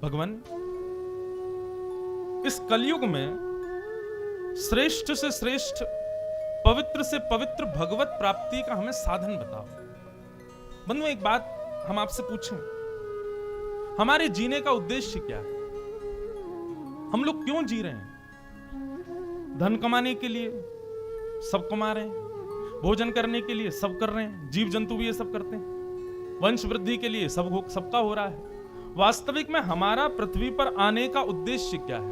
भगवान, इस कलयुग में श्रेष्ठ से श्रेष्ठ, पवित्र से पवित्र भगवत प्राप्ति का हमें साधन बताओ। बंधु, एक बात हम आपसे पूछें, हमारे जीने का उद्देश्य क्या है? हम लोग क्यों जी रहे हैं? धन कमाने के लिए सब कमा रहे हैं, भोजन करने के लिए सब कर रहे हैं, जीव जंतु भी ये सब करते हैं, वंश वृद्धि के लिए सबका हो रहा है। वास्तविक में हमारा पृथ्वी पर आने का उद्देश्य क्या है?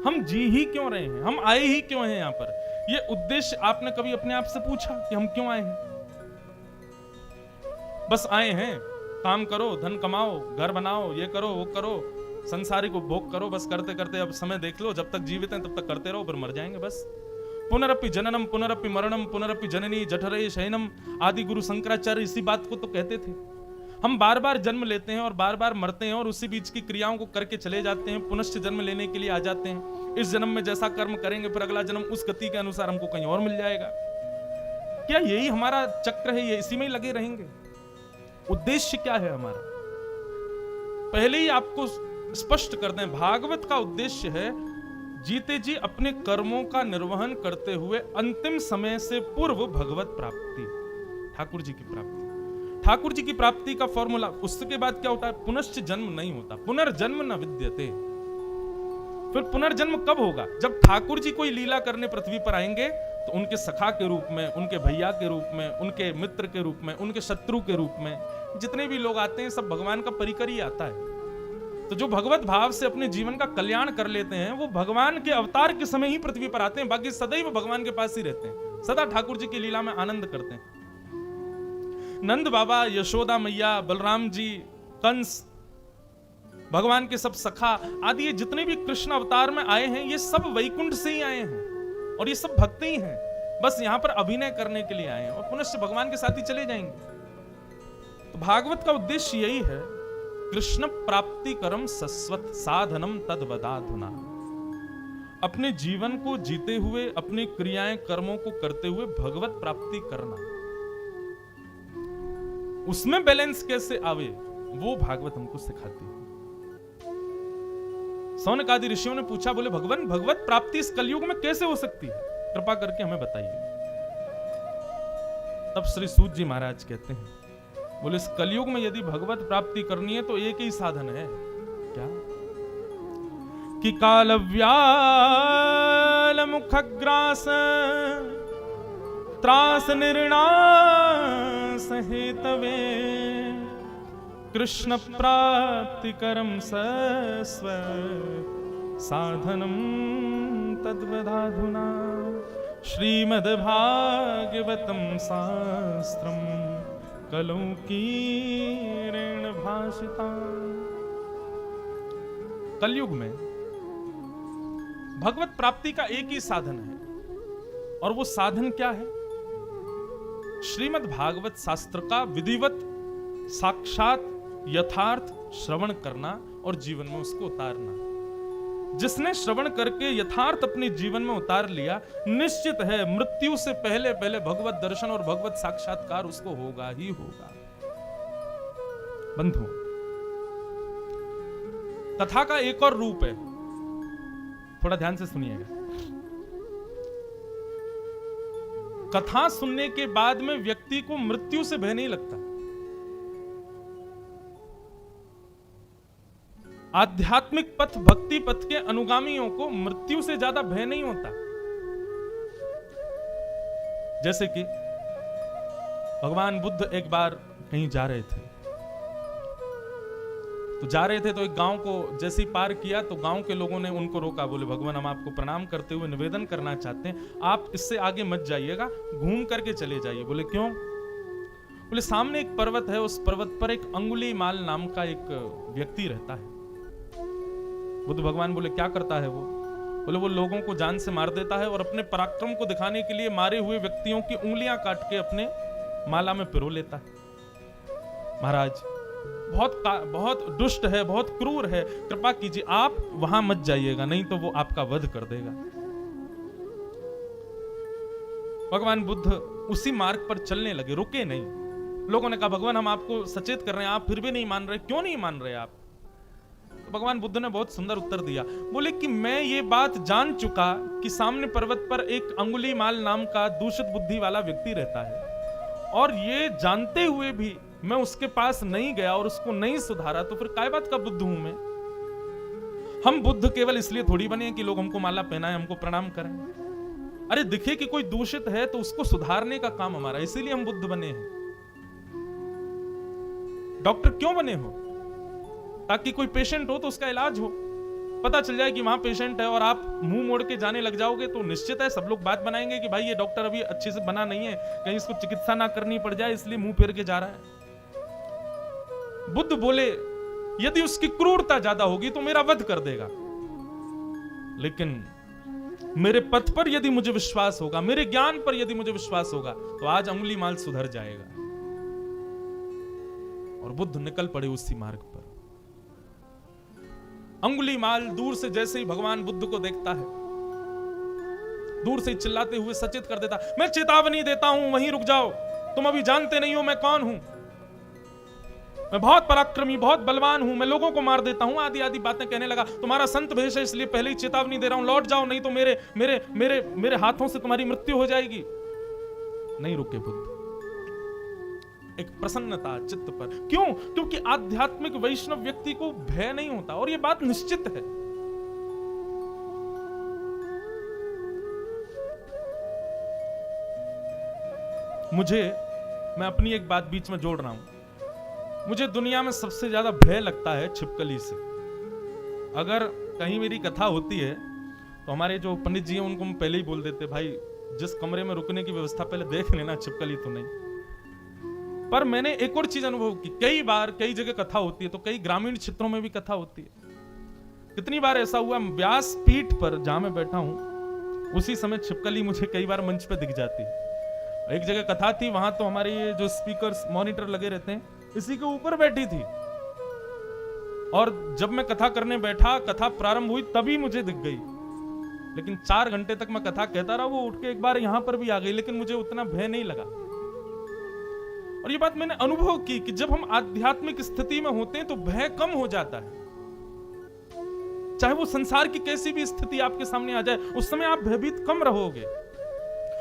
हम जी ही क्यों रहे हैं? हम आए ही क्यों हैं यहाँ पर? ये उद्देश्य आपने कभी अपने आप से पूछा कि हम क्यों आए हैं? बस आए हैं, काम करो, धन कमाओ, घर बनाओ, ये करो, वो करो, संसारिक उपभोग करो, बस करते करते अब समय देख लो, जब तक जीवित हैं तब तक करते रहो, फिर मर जाएंगे बस। पुनरपि जननम पुनरपि मरणम पुनरपि जननी जठरे शयनम, आदि गुरु शंकराचार्य इसी बात को तो कहते थे। हम बार बार जन्म लेते हैं और बार बार मरते हैं और उसी बीच की क्रियाओं को करके चले जाते हैं, पुनश्च जन्म लेने के लिए आ जाते हैं। इस जन्म में जैसा कर्म करेंगे फिर अगला जन्म उस गति के अनुसार हमको कहीं और मिल जाएगा। क्या यही हमारा चक्र है? ये इसी में ही लगे रहेंगे? उद्देश्य क्या है हमारा? पहले ही आपको स्पष्ट कर दें, भागवत का उद्देश्य है जीते जी अपने कर्मों का निर्वहन करते हुए अंतिम समय से पूर्व भगवत प्राप्ति, ठाकुर जी की प्राप्ति। ठाकुर जी की प्राप्ति का फॉर्मूला, उसके बाद क्या होता है? पुनश्च जन्म नहीं होता, पुनर्जन्म न विद्यते। फिर पुनर्जन्म कब होगा? जब ठाकुर जी कोई लीला करने पृथ्वी पर आएंगे तो उनके सखा के रूप में, उनके भैया के रूप में, उनके मित्र के रूप में, उनके शत्रु के रूप में, जितने भी लोग आते हैं सब भगवान का परिकर ही आता है। तो जो भगवत भाव से अपने जीवन का कल्याण कर लेते हैं वो भगवान के अवतार के समय ही पृथ्वी पर आते हैं, बाकी सदैव भगवान के पास ही रहते हैं, सदा ठाकुर जी की लीला में आनंद करते हैं। नंद बाबा, यशोदा मैया, बलराम जी, कंस, भगवान के सब सखा आदि, ये जितने भी कृष्ण अवतार में आए हैं ये सब वैकुंठ से ही आए हैं और ये सब भक्त ही हैं, बस यहां पर अभिनय करने के लिए आए हैं और पुनश्च भगवान के साथ ही चले जाएंगे। तो भागवत का उद्देश्य यही है, कृष्ण प्राप्ति करम सस्वत साधनम तद्वदाधुना। अपने जीवन को जीते हुए, अपनी क्रियाएं कर्मों को करते हुए भगवत प्राप्ति करना, उसमें बैलेंस कैसे आवे वो भागवत हमको सिखाती है। सौनक आदि ऋषियों ने पूछा, बोले भगवान, भगवत प्राप्ति इस कलयुग में कैसे हो सकती है? कृपा करके हमें बताइए। तब श्री सूत जी महाराज कहते हैं, बोले इस कलयुग में यदि भगवत प्राप्ति करनी है तो एक ही साधन है। क्या? कि कालव्याल मुखग्रास त्रास निर्णास हेतवे कृष्ण प्राप्ति करम सस्व साधनम तद्वदाधुना। श्रीमद् भागवतम शास्त्रम कलौ कीरेण भाषिता। कलयुग में भगवत प्राप्ति का एक ही साधन है और वो साधन क्या है? श्रीमद् भागवत शास्त्र का विधिवत साक्षात यथार्थ श्रवण करना और जीवन में उसको उतारना। जिसने श्रवण करके यथार्थ अपने जीवन में उतार लिया, निश्चित है मृत्यु से पहले पहले भगवत दर्शन और भगवत साक्षात्कार उसको होगा ही होगा। बंधु, कथा का एक और रूप है, थोड़ा ध्यान से सुनिएगा। कथा सुनने के बाद में व्यक्ति को मृत्यु से भय नहीं लगता। आध्यात्मिक पथ, भक्ति पथ के अनुगामियों को मृत्यु से ज्यादा भय नहीं होता। जैसे कि भगवान बुद्ध एक बार कहीं जा रहे थे, तो एक गांव को जैसे ही पार किया तो गांव के लोगों ने उनको रोका। बोले भगवान, हम आपको प्रणाम करते हुए निवेदन करना चाहते हैं, आप इससे आगे मत जाइएगा, घूम करके चले जाइए। बोले क्यों? बोले सामने एक पर्वत है, उस पर्वत पर एक अंगुलीमाल नाम का एक व्यक्ति रहता है। बुद्ध भगवान बोले क्या करता है वो? बोले वो लोगों को जान से मार देता है और अपने पराक्रम को दिखाने के लिए मारे हुए व्यक्तियों की उंगलियां काट के अपने माला में पिरो लेता है। महाराज बहुत दुष्ट है, बहुत क्रूर है, कृपा कीजिए आप वहां मत जाइएगा, नहीं तो वो आपका वध कर देगा। भगवान बुद्ध उसी मार्ग पर चलने लगे, रुके नहीं। लोगों ने कहा भगवान, हम आपको सचेत कर रहे हैं, आप फिर भी नहीं मान रहे। क्यों नहीं मान रहे आप? तो भगवान बुद्ध ने बहुत सुंदर उत्तर दिया। बोले कि मैं ये बात जान चुका कि सामने पर्वत पर एक अंगुलीमाल नाम का दूषित बुद्धि वाला व्यक्ति रहता है, और ये जानते हुए भी मैं उसके पास नहीं गया और उसको नहीं सुधारा, तो फिर काय बात का बुद्ध हूं मैं? हम बुद्ध केवल इसलिए थोड़ी बने कि लोग हमको माला पहनाएं, हमको प्रणाम करें। अरे दिखे कि कोई दूषित है तो उसको सुधारने का काम हमारा, इसीलिए हम बुद्ध बने हैं। डॉक्टर क्यों बने हो? ताकि कोई पेशेंट हो तो उसका इलाज हो। पता चल जाए कि वहां पेशेंट है और आप मुंह मोड़ के जाने लग जाओगे तो निश्चित है सब लोग बात बनाएंगे कि भाई ये डॉक्टर अभी अच्छे से बना नहीं है, कहीं इसको चिकित्सा ना करनी पड़ जाए इसलिए मुंह फेर के जा रहा है। बुद्ध बोले यदि उसकी क्रूरता ज्यादा होगी तो मेरा वध कर देगा, लेकिन मेरे पथ पर यदि मुझे विश्वास होगा, मेरे ज्ञान पर यदि मुझे विश्वास होगा, तो आज अंगुलीमाल सुधर जाएगा। और बुद्ध निकल पड़े उसी मार्ग पर। अंगुलीमाल दूर से जैसे ही भगवान बुद्ध को देखता है, दूर से चिल्लाते हुए सचेत कर देता, मैं चेतावनी देता हूं, वहीं रुक जाओ, तुम अभी जानते नहीं हो मैं कौन हूं। मैं बहुत पराक्रमी, बहुत बलवान हूं, मैं लोगों को मार देता हूं, आदि आदि बातें कहने लगा। तुम्हारा संत भेष है इसलिए पहले ही चेतावनी दे रहा हूं, लौट जाओ नहीं तो मेरे मेरे मेरे मेरे हाथों से तुम्हारी मृत्यु हो जाएगी। नहीं रुके बुद्ध। एक प्रसन्नता चित्त पर, क्यों? क्योंकि आध्यात्मिक वैष्णव व्यक्ति को भय नहीं होता, और यह बात निश्चित है। मैं अपनी एक बात बीच में जोड़ रहा हूं, मुझे दुनिया में सबसे ज्यादा भय लगता है छिपकली से। अगर कहीं मेरी कथा होती है तो हमारे जो पंडित जी हैं उनको हम पहले ही बोल देते, भाई जिस कमरे में रुकने की व्यवस्था पहले देख लेना, छिपकली तो नहीं। पर मैंने एक और चीज अनुभव की, कई बार कई जगह कथा होती है तो कई ग्रामीण क्षेत्रों में भी कथा होती है। कितनी बार ऐसा हुआ, व्यास पीठ पर जहां मैं बैठा हूं उसी समय छिपकली मुझे कई बार मंच पे दिख जाती है। एक जगह कथा थी, वहां तो हमारे ये जो स्पीकर्स मॉनिटर लगे रहते हैं इसी के ऊपर बैठी थी, और जब मैं कथा करने बैठा, कथा प्रारंभ हुई तभी मुझे दिख गई। लेकिन 4 घंटे तक मैं कथा कहता रहा, वो उठ के एक बार यहां पर भी आ गई, लेकिन मुझे उतना भय नहीं लगा। और ये बात मैंने अनुभव की कि जब हम आध्यात्मिक स्थिति में होते हैं तो भय कम हो जाता है। चाहे वो संसार की कैसी भी स्थिति आपके सामने आ जाए, उस समय आप भयभीत कम रहोगे,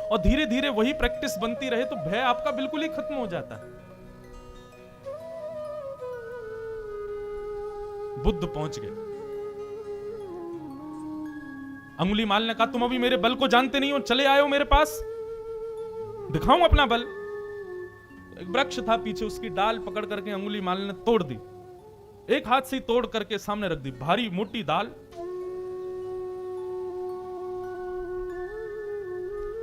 और धीरे धीरे वही प्रैक्टिस बनती रहे तो भय आपका बिल्कुल ही खत्म हो जाता है। बुद्ध पहुंच गए। अंगुलीमाल ने कहा, तुम अभी मेरे बल को जानते नहीं हो, चले आए हो मेरे पास, दिखाऊं अपना बल। एक वृक्ष था पीछे, उसकी डाल पकड़ करके अंगुलीमाल ने तोड़ दी, एक हाथ से तोड़ करके सामने रख दी, भारी मोटी डाल।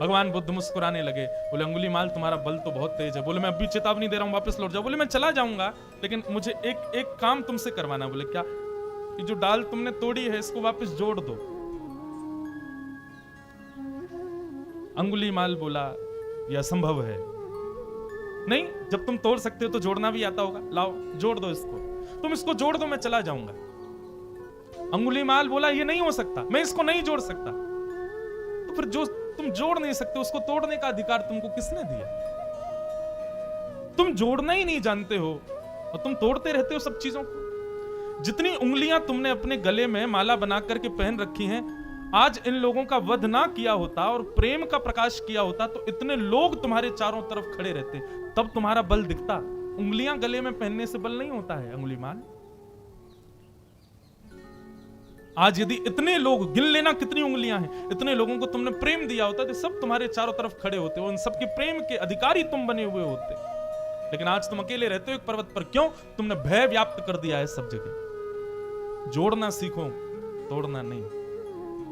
भगवान बुद्ध मुस्कुराने लगे, बोले अंगुलीमाल तुम्हारा बल तो बहुत तेज है। बोले मैं अभी चेतावनी दे रहा हूं, वापस लौट जाओ। बोले मैं चला जाऊंगा, लेकिन मुझे एक काम तुमसे करवाना। बोले क्या? कि जो डाल तुमने तोड़ी है इसको वापस जोड़ दो। अंगुलीमाल बोला यह असंभव है। नहीं, जब तुम तोड़ सकते हो तो जोड़ना भी आता होगा, लाओ जोड़ दो इसको। तुम इसको जोड़ दो, मैं चला जाऊंगा। अंगुलीमाल बोला ये नहीं हो सकता, मैं इसको नहीं जोड़ सकता। तो फिर जो तुम जोड़ नहीं सकते उसको तोड़ने का अधिकार तुमको किसने दिया? तुम जोड़ना ही नहीं जानते हो और तुम तोड़ते रहते हो सब चीजों को। जितनी उंगलियां तुमने अपने गले में माला बना करके पहन रखी हैं, आज इन लोगों का वध ना किया होता और प्रेम का प्रकाश किया होता तो इतने लोग तुम्हारे चारों तरफ खड़े रहते, तब तुम्हारा बल दिखता। उंगलियां गले में पहनने से बल नहीं होता है अंगुलीमाल। आज यदि इतने लोग, गिन लेना कितनी उंगलियां हैं, इतने लोगों को तुमने प्रेम दिया होता तो सब तुम्हारे चारों तरफ खड़े होते, उन सबके प्रेम के अधिकारी तुम बने हुए होते। लेकिन आज तुम अकेले रहते हो एक पर्वत पर। क्यों? तुमने भय व्याप्त कर दिया है सब जगह। जोड़ना सीखो, तोड़ना नहीं।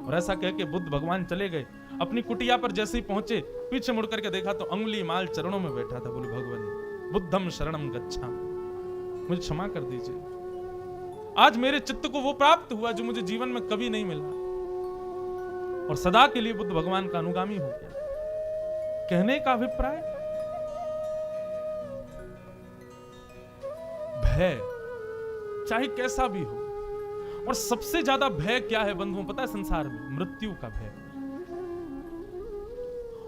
और ऐसा कह के बुद्ध भगवान चले गए। अपनी कुटिया पर जैसे ही पहुंचे, पीछे मुड़ करके देखा तो अंगुलीमाल चरणों में बैठा था। बोले भगवान बुद्धम शरणम गच्छामि, मुझे क्षमा कर दीजिए। आज मेरे चित्त को वो प्राप्त हुआ जो मुझे जीवन में कभी नहीं मिला, और सदा के लिए बुद्ध भगवान का अनुगामी हो गया। कहने का अभिप्राय, भय चाहे कैसा भी हो। और सबसे ज्यादा भय क्या है बंधुओं, पता है संसार में? मृत्यु का भय।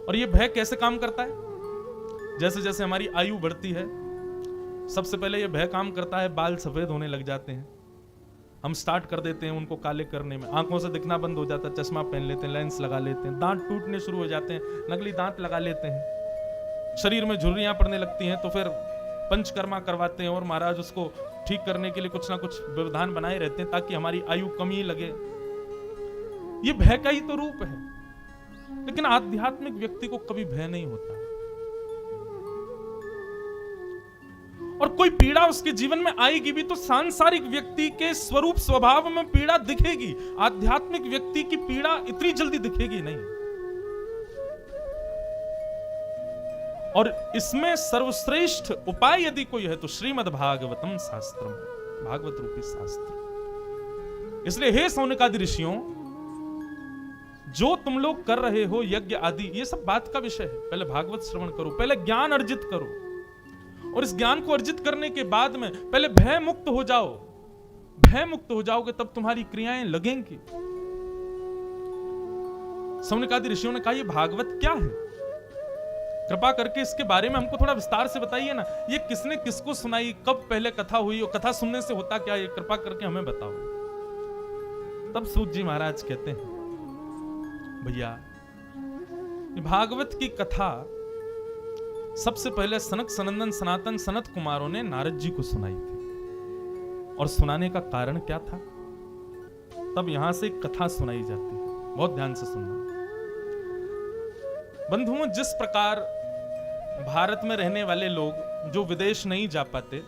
और ये भय कैसे काम करता है? जैसे जैसे हमारी आयु बढ़ती है, सबसे पहले ये भय काम करता है, बाल सफेद होने लग जाते हैं। हम स्टार्ट कर देते हैं उनको काले करने में, आंखों से दिखना बंद हो जाता है, चश्मा पहन लेते हैं, लेंस लगा लेते हैं, दांत टूटने शुरू हो जाते हैं, नकली दांत लगा लेते हैं, शरीर में झुर्रियां पड़ने लगती हैं, तो फिर पंचकर्मा करवाते हैं और महाराज उसको ठीक करने के लिए कुछ ना कुछ व्यवधान बनाए रहते हैं ताकि हमारी आयु कम ही लगे। ये भय का ही तो रूप है, लेकिन आध्यात्मिक व्यक्ति को कभी भय नहीं होता और कोई पीड़ा उसके जीवन में आएगी भी तो सांसारिक व्यक्ति के स्वरूप स्वभाव में पीड़ा दिखेगी, आध्यात्मिक व्यक्ति की पीड़ा इतनी जल्दी दिखेगी नहीं। और इसमें सर्वश्रेष्ठ उपाय यदि कोई है तो श्रीमद् भागवतम शास्त्रम, भागवत रूपी शास्त्र। इसलिए हे सौनकादि ऋषियों, जो तुम लोग कर रहे हो यज्ञ आदि, ये सब बात का विषय है। पहले भागवत श्रवण करो, पहले ज्ञान अर्जित करो, और इस ज्ञान को अर्जित करने के बाद में पहले भय मुक्त हो जाओ। भय मुक्त हो जाओगे तब तुम्हारी क्रियाएं लगेंगी। सौनकादि ऋषियों ने कहा ये भागवत क्या है, कृपा करके इसके बारे में हमको थोड़ा विस्तार से बताइए ना। ये किसने किसको सुनाई, कब पहले कथा हुई और कथा सुनने से होता क्या, ये कृपा करके हमें बताओ। तब सूत जी महाराज कहते हैं, भैया भागवत की कथा सबसे पहले सनक सनंदन सनातन सनत कुमारों ने नारद जी को सुनाई थी। और सुनाने का कारण क्या था, तब यहां से कथा सुनाई जाती है, बहुत ध्यान से सुनना। बंधुओं, जिस प्रकार भारत में रहने वाले लोग जो विदेश नहीं जा पाते,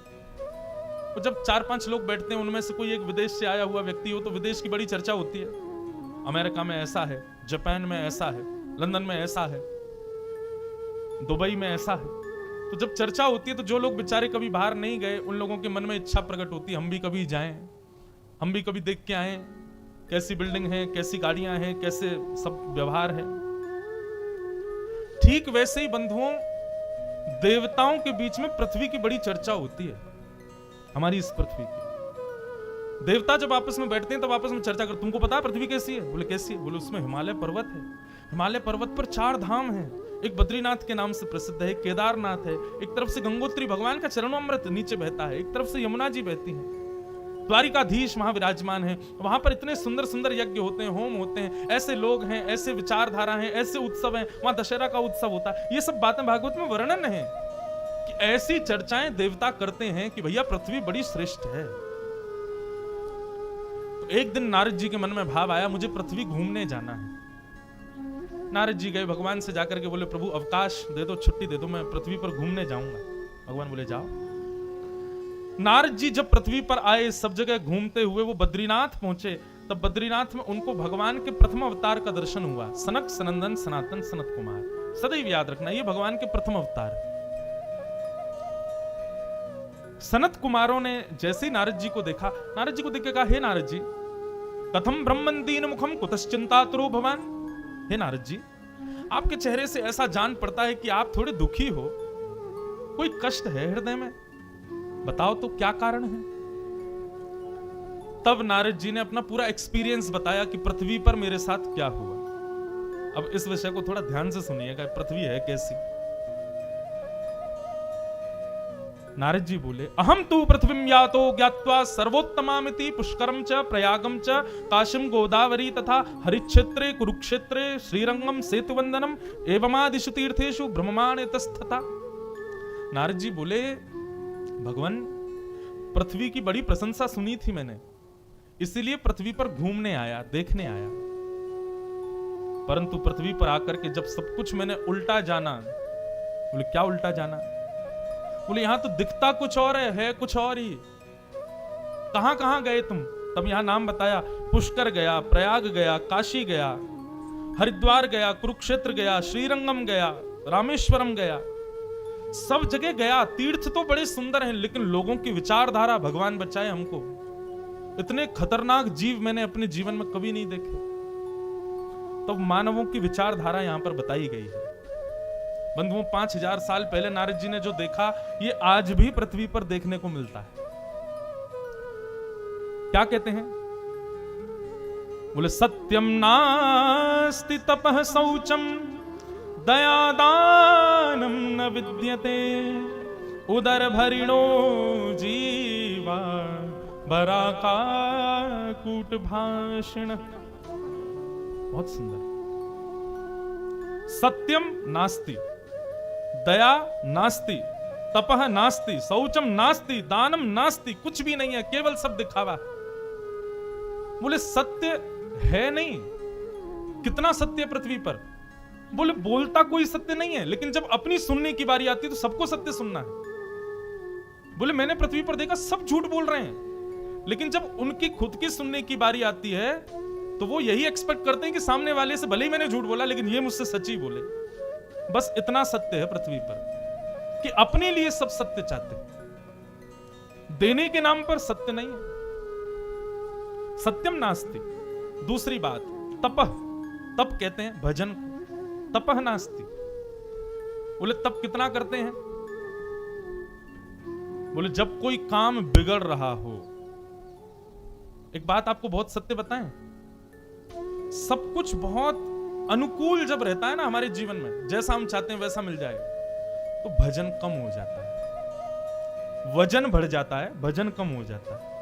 तो जब 4-5 लोग बैठते हैं उनमें से कोई एक विदेश से आया हुआ व्यक्ति हो तो विदेश की बड़ी चर्चा होती है। अमेरिका में ऐसा है, जापान में ऐसा है, लंदन में ऐसा है, दुबई में ऐसा है। तो जब चर्चा होती है तो जो लोग बेचारे कभी बाहर नहीं गए, उन लोगों के मन में इच्छा प्रकट होती है, हम भी कभी जाएं, हम भी कभी देख के आए, कैसी बिल्डिंग है, कैसी गाड़ियां हैं, कैसे सब व्यवहार है। ठीक वैसे ही बंधुओं, देवताओं के बीच में पृथ्वी की बड़ी चर्चा होती है, हमारी इस पृथ्वी की। देवता जब आपस में बैठते हैं तब आपस में चर्चा करते, तुमको पता है पृथ्वी कैसी है? बोले कैसी है? बोले उसमें हिमालय पर्वत है, हिमालय पर्वत पर 4 धाम हैं, एक बद्रीनाथ के नाम से प्रसिद्ध है, एक केदारनाथ है, एक तरफ से गंगोत्री भगवान का चरणामृत नीचे बहता है, एक तरफ से यमुना जी बहती है, द्वारिकाधीश वहां विराजमान है, वहां पर इतने सुंदर सुंदर यज्ञ होते हैं, होम होते हैं, ऐसे लोग हैं, ऐसे विचारधारा हैं, ऐसे उत्सव हैं, वहां दशहरा का उत्सव होता है। ये सब बातें भागवत में वर्णन है कि ऐसी चर्चाएं देवता करते हैं कि भैया पृथ्वी बड़ी श्रेष्ठ है। तो एक दिन नारद जी के मन में भाव आया, मुझे पृथ्वी घूमने जाना है। नारद जी गए, भगवान से जाकर के बोले, प्रभु अवकाश दे दो, छुट्टी दे दो, मैं पृथ्वी पर घूमने जाऊंगा। भगवान बोले जाओ। नारद जी जब पृथ्वी पर आए, सब जगह घूमते हुए वो बद्रीनाथ पहुंचे, तब बद्रीनाथ में उनको भगवान के प्रथम अवतार का दर्शन हुआ, सनक सनंदन सनातन सनत कुमार। सदैव याद रखना, ये भगवान के प्रथम अवतार। सनत कुमारों ने जैसे ही नारद जी को देखा, नारद जी को देख के कहा, हे नारद जी, कथम ब्रह्मन दीन मुखम कुतश्चिंतातुरो भवान। हे नारद जी, आपके चेहरे से ऐसा जान पड़ता है कि आप थोड़े दुखी हो, कोई कष्ट है हृदय में, बताओ तो क्या कारण है। तब नारद जी ने अपना पूरा एक्सपीरियंस बताया कि पृथ्वी पर मेरे साथ क्या हुआ। अब इस विषय को थोड़ा ध्यान से सुनिएगा, पृथ्वी है कैसी। नारद जी बोले, अहम तु पृथ्वीं यातो ज्ञात्वा सर्वोत्तमामिति पुष्करम च प्रयागम च काशीम गोदावरी तथा हरिक्षेत्रे कुरुक्षेत्रे श्रीरंगम सेतुवंदनम एवमादिषु तीर्थेषु ब्रह्ममाण तस्थता। नारद जी बोले, भगवान, पृथ्वी की बड़ी प्रशंसा सुनी थी मैंने, इसीलिए पृथ्वी पर घूमने आया, देखने आया। परंतु पृथ्वी पर आकर के जब सब कुछ मैंने उल्टा जाना। बोले क्या उल्टा जाना? बोले यहां तो दिखता कुछ और है कुछ और ही। कहां कहां गए तुम? तब यहां नाम बताया, पुष्कर गया, प्रयाग गया, काशी गया, हरिद्वार गया, कुरुक्षेत्र गया, श्रीरंगम गया, रामेश्वरम गया, सब जगह गया। तीर्थ तो बड़े सुंदर हैं, लेकिन लोगों की विचारधारा, भगवान बचाए हमको, इतने खतरनाक जीव मैंने अपने जीवन में कभी नहीं देखे। तब मानवों की विचारधारा यहां पर बताई गई है। बंधुओं, 5000 साल पहले नारद जी ने जो देखा, ये आज भी पृथ्वी पर देखने को मिलता है। क्या कहते हैं? बोले, सत्यम नास्ति तपः शौचम दयादानम न विद्यते उदर भरिणो जीवा बराका कूट भाषण। बहुत सुंदर। सत्यम नास्ति, दया नास्ति, तपह नास्ति, शौचम नास्ति, दानम नास्ति, कुछ भी नहीं है, केवल सब दिखावा। बोले सत्य है नहीं। कितना सत्य है पृथ्वी पर? बोले बोलता कोई सत्य नहीं है, लेकिन जब अपनी सुनने की बारी आती है तो सबको सत्य सुनना है। बोले मैंने पृथ्वी पर देखा सब झूठ बोल रहे हैं, लेकिन जब उनकी खुद की सुनने की बारी आती है तो वो यही एक्सपेक्ट करते हैं कि सामने वाले से भले ही मैंने झूठ बोला लेकिन ये मुझसे सच्ची बोले। बस इतना सत्य है पृथ्वी पर कि अपने लिए सब सत्य चाहते हैं, देने के नाम पर सत्य नहीं है। सत्यम नास्ति। दूसरी बात, तपह, तप कहते हैं भजन को, तपह नास्ति। बोले तप कितना करते हैं? बोले जब कोई काम बिगड़ रहा हो। एक बात आपको बहुत सत्य बताएं, सब कुछ बहुत अनुकूल जब रहता है ना हमारे जीवन में, जैसा हम चाहते हैं वैसा मिल जाए, तो भजन कम हो जाता है, वजन बढ़ जाता है, भजन कम हो जाता है।